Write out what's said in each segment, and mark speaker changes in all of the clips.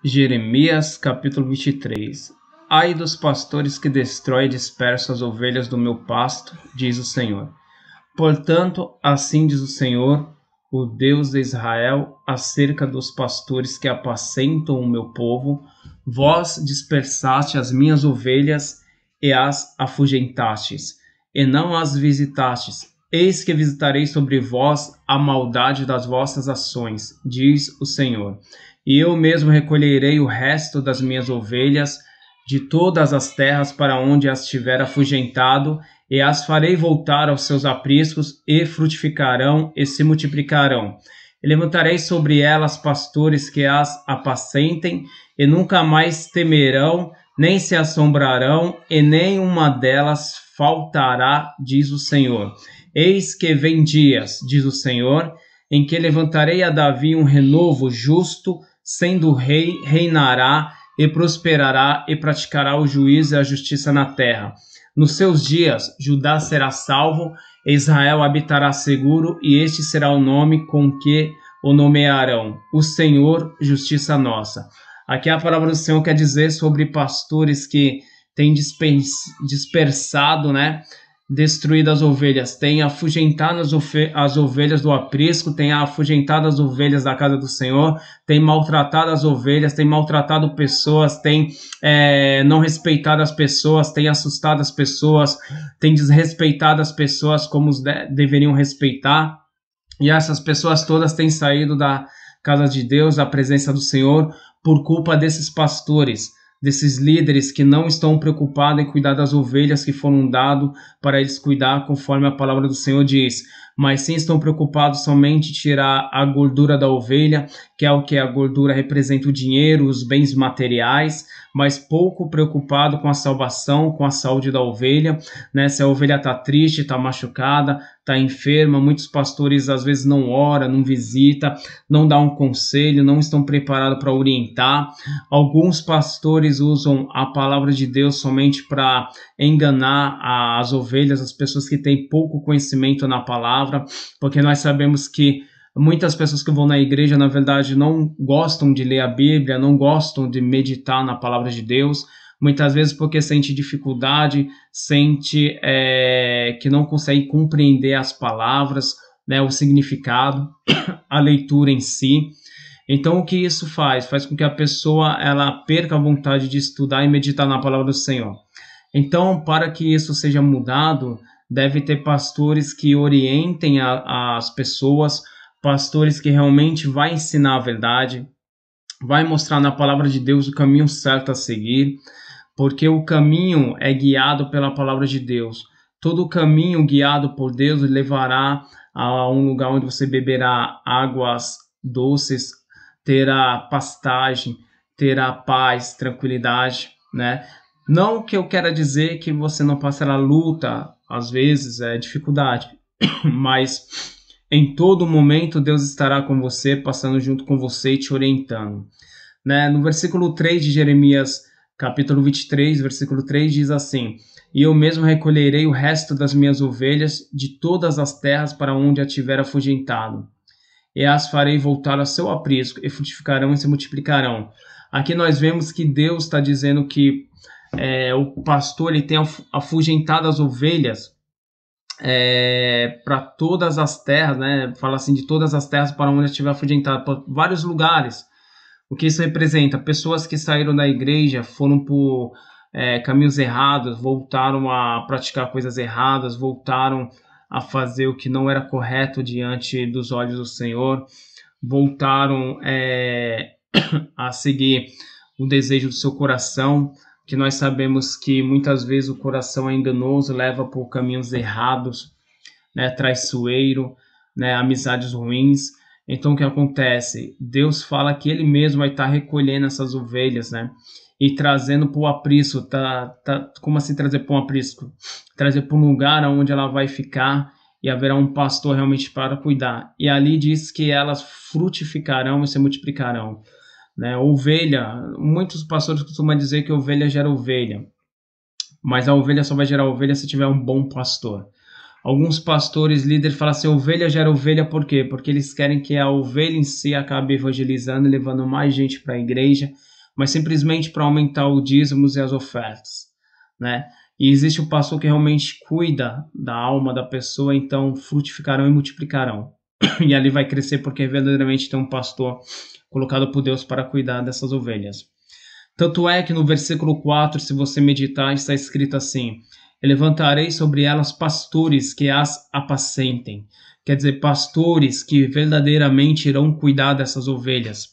Speaker 1: Jeremias capítulo 23. Ai dos pastores que destroem e dispersam as ovelhas do meu pasto, diz o Senhor. Portanto, assim diz o Senhor, o Deus de Israel, acerca dos pastores que apacentam o meu povo: vós dispersaste as minhas ovelhas e as afugentastes, e não as visitastes. Eis que visitarei sobre vós a maldade das vossas ações, diz o Senhor. E eu mesmo recolherei o resto das minhas ovelhas de todas as terras para onde as tiver afugentado, e as farei voltar aos seus apriscos, e frutificarão e se multiplicarão. E levantarei sobre elas pastores que as apacentem, e nunca mais temerão, nem se assombrarão, e nenhuma delas faltará, diz o Senhor. Eis que vem dias, diz o Senhor, em que levantarei a Davi um renovo justo, sendo rei, reinará e prosperará e praticará o juízo e a justiça na terra. Nos seus dias, Judá será salvo, e Israel habitará seguro, e este será o nome com que o nomearão: o Senhor, justiça nossa. Aqui a palavra do Senhor quer dizer sobre pastores que têm dispersado, destruído as ovelhas, tem afugentado as ovelhas do aprisco, tem afugentado as ovelhas da casa do Senhor, tem maltratado as ovelhas, tem maltratado pessoas, tem não respeitado as pessoas, tem assustado as pessoas, tem desrespeitado as pessoas como deveriam respeitar, e essas pessoas todas têm saído da casa de Deus, da presença do Senhor, por culpa desses pastores, desses líderes que não estão preocupados em cuidar das ovelhas que foram dadas para eles cuidar, conforme a palavra do Senhor diz, mas sim estão preocupados somente em tirar a gordura da ovelha, que é o que a gordura representa: o dinheiro, os bens materiais, mas pouco preocupado com a salvação, com a saúde da ovelha, Se a ovelha está triste, está machucada, está enferma, muitos pastores às vezes não oram, não visitam, não dão um conselho, não estão preparados para orientar. Alguns pastores usam a palavra de Deus somente para enganar as ovelhas, as pessoas que têm pouco conhecimento na palavra, porque nós sabemos que muitas pessoas que vão na igreja, na verdade, não gostam de ler a Bíblia, não gostam de meditar na palavra de Deus, muitas vezes porque sente dificuldade, sente que não consegue compreender as palavras, o significado, a leitura em si. Então, o que isso faz? Faz com que a pessoa ela perca a vontade de estudar e meditar na palavra do Senhor. Então, para que isso seja mudado, deve ter pastores que orientem as pessoas, pastores que realmente vai ensinar a verdade, vai mostrar na palavra de Deus o caminho certo a seguir, porque o caminho é guiado pela palavra de Deus. Todo caminho guiado por Deus levará a um lugar onde você beberá águas doces, terá pastagem, terá paz, tranquilidade, Não que eu quero dizer que você não passará luta, às vezes dificuldade, mas em todo momento Deus estará com você, passando junto com você e te orientando. No versículo 3 de Jeremias, capítulo 23, versículo 3, diz assim: e eu mesmo recolherei o resto das minhas ovelhas de todas as terras para onde a tiver afugentado, e as farei voltar ao seu aprisco, e frutificarão e se multiplicarão. Aqui nós vemos que Deus está dizendo que o pastor ele tem afugentado as ovelhas para todas as terras, Fala assim, de todas as terras para onde estiver afugentado, para vários lugares. O que isso representa? Pessoas que saíram da igreja, foram por caminhos errados, voltaram a praticar coisas erradas, voltaram a fazer o que não era correto diante dos olhos do Senhor, voltaram a seguir o desejo do seu coração, que nós sabemos que muitas vezes o coração é enganoso, leva por caminhos errados, traiçoeiro, amizades ruins. Então o que acontece? Deus fala que Ele mesmo vai estar recolhendo essas ovelhas, e trazendo para o aprisco. Como assim trazer para um aprisco? Trazer para um lugar onde ela vai ficar e haverá um pastor realmente para cuidar. E ali diz que elas frutificarão e se multiplicarão. Ovelha, muitos pastores costumam dizer que ovelha gera ovelha, mas a ovelha só vai gerar ovelha se tiver um bom pastor. Alguns pastores, líderes, falam assim, ovelha gera ovelha, por quê? Porque eles querem que a ovelha em si acabe evangelizando e levando mais gente para a igreja, mas simplesmente para aumentar os dízimos e as ofertas, né? E existe o pastor que realmente cuida da alma da pessoa, então frutificarão e multiplicarão. E ali vai crescer porque verdadeiramente tem um pastor colocado por Deus para cuidar dessas ovelhas. Tanto é que no versículo 4, se você meditar, está escrito assim: levantarei sobre elas pastores que as apacentem. Quer dizer, pastores que verdadeiramente irão cuidar dessas ovelhas.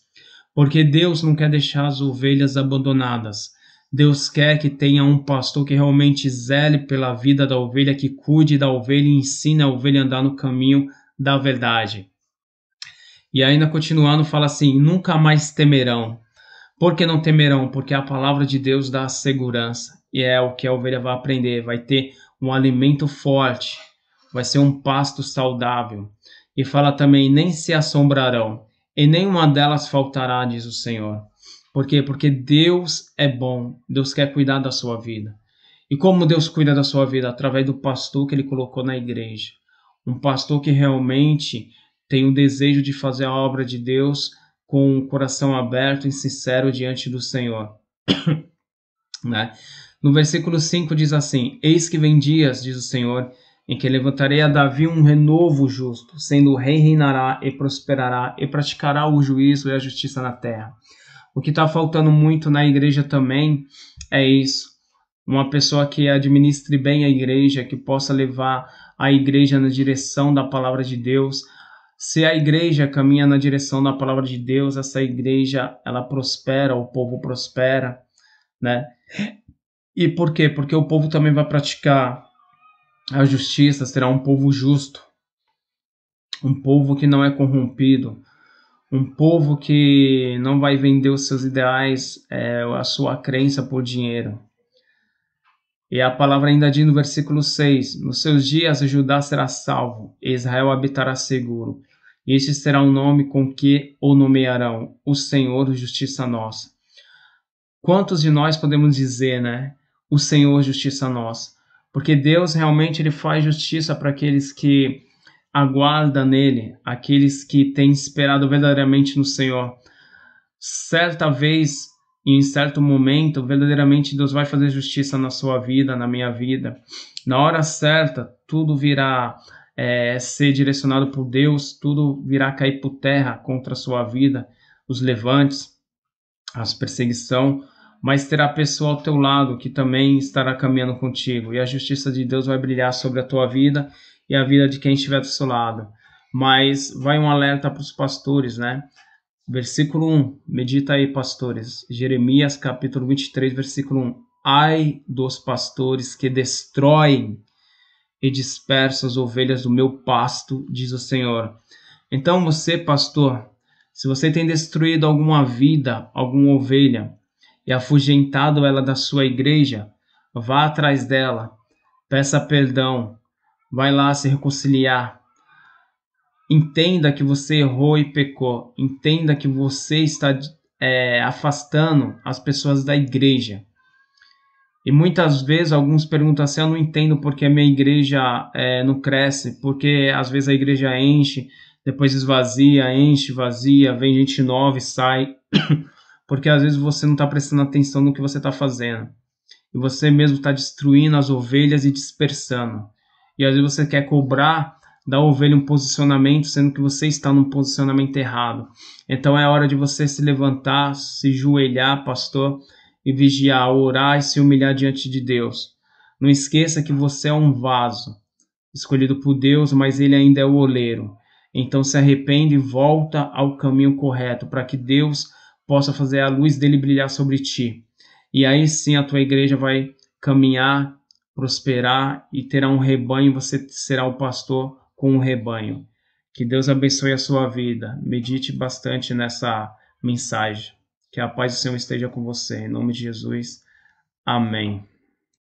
Speaker 1: Porque Deus não quer deixar as ovelhas abandonadas. Deus quer que tenha um pastor que realmente zele pela vida da ovelha, que cuide da ovelha e ensine a ovelha a andar no caminho da verdade. E ainda continuando, fala assim: nunca mais temerão. Por que não temerão? Porque a palavra de Deus dá segurança. E é o que a ovelha vai aprender. Vai ter um alimento forte. Vai ser um pasto saudável. E fala também: nem se assombrarão. E nenhuma delas faltará, diz o Senhor. Por quê? Porque Deus é bom. Deus quer cuidar da sua vida. E como Deus cuida da sua vida? Através do pastor que Ele colocou na igreja. Um pastor que realmente tem o desejo de fazer a obra de Deus com o coração aberto e sincero diante do Senhor. Né? No versículo 5 diz assim: eis que vem dias, diz o Senhor, em que levantarei a Davi um renovo justo, sendo o rei reinará e prosperará e praticará o juízo e a justiça na terra. O que está faltando muito na igreja também é isso. Uma pessoa que administre bem a igreja, que possa levar a igreja na direção da palavra de Deus. Se a igreja caminha na direção da palavra de Deus, essa igreja, ela prospera, o povo prospera, né? E por quê? Porque o povo também vai praticar a justiça, será um povo justo, um povo que não é corrompido, um povo que não vai vender os seus ideais, a sua crença por dinheiro. E a palavra ainda diz no versículo 6, nos seus dias Judá será salvo, e Israel habitará seguro. E este será o nome com que o nomearão, o Senhor, justiça nossa. Quantos de nós podemos dizer, né? O Senhor, justiça nossa. Porque Deus realmente ele faz justiça para aqueles que aguardam nele, aqueles que têm esperado verdadeiramente no Senhor. Certa vez, em certo momento, verdadeiramente Deus vai fazer justiça na sua vida, na minha vida. Na hora certa, tudo virá ser direcionado por Deus, tudo virá cair por terra contra a sua vida, os levantes, as perseguição, mas terá pessoa ao teu lado que também estará caminhando contigo, e a justiça de Deus vai brilhar sobre a tua vida e a vida de quem estiver do seu lado. Mas vai um alerta para os pastores, né? Versículo 1, medita aí, pastores. Jeremias capítulo 23, versículo 1. Ai dos pastores que destroem e dispersam as ovelhas do meu pasto, diz o Senhor. Então você, pastor, se você tem destruído alguma vida, alguma ovelha, e afugentado ela da sua igreja, vá atrás dela, peça perdão, vai lá se reconciliar. Entenda que você errou e pecou. Entenda que você está afastando as pessoas da igreja. E muitas vezes alguns perguntam assim, eu não entendo porque a minha igreja não cresce, porque às vezes a igreja enche, depois esvazia, enche, vazia, vem gente nova e sai. Porque às vezes você não está prestando atenção no que você está fazendo. E você mesmo está destruindo as ovelhas e dispersando. E às vezes você quer cobrar da ovelha um posicionamento, sendo que você está num posicionamento errado. Então é hora de você se levantar, se joelhar, pastor, e vigiar, orar e se humilhar diante de Deus. Não esqueça que você é um vaso, escolhido por Deus, mas ele ainda é o oleiro. Então se arrepende e volta ao caminho correto, para que Deus possa fazer a luz dele brilhar sobre ti. E aí sim a tua igreja vai caminhar, prosperar e terá um rebanho, você será o pastor com um rebanho. Que Deus abençoe a sua vida. Medite bastante nessa mensagem. Que a paz do Senhor esteja com você. Em nome de Jesus. Amém.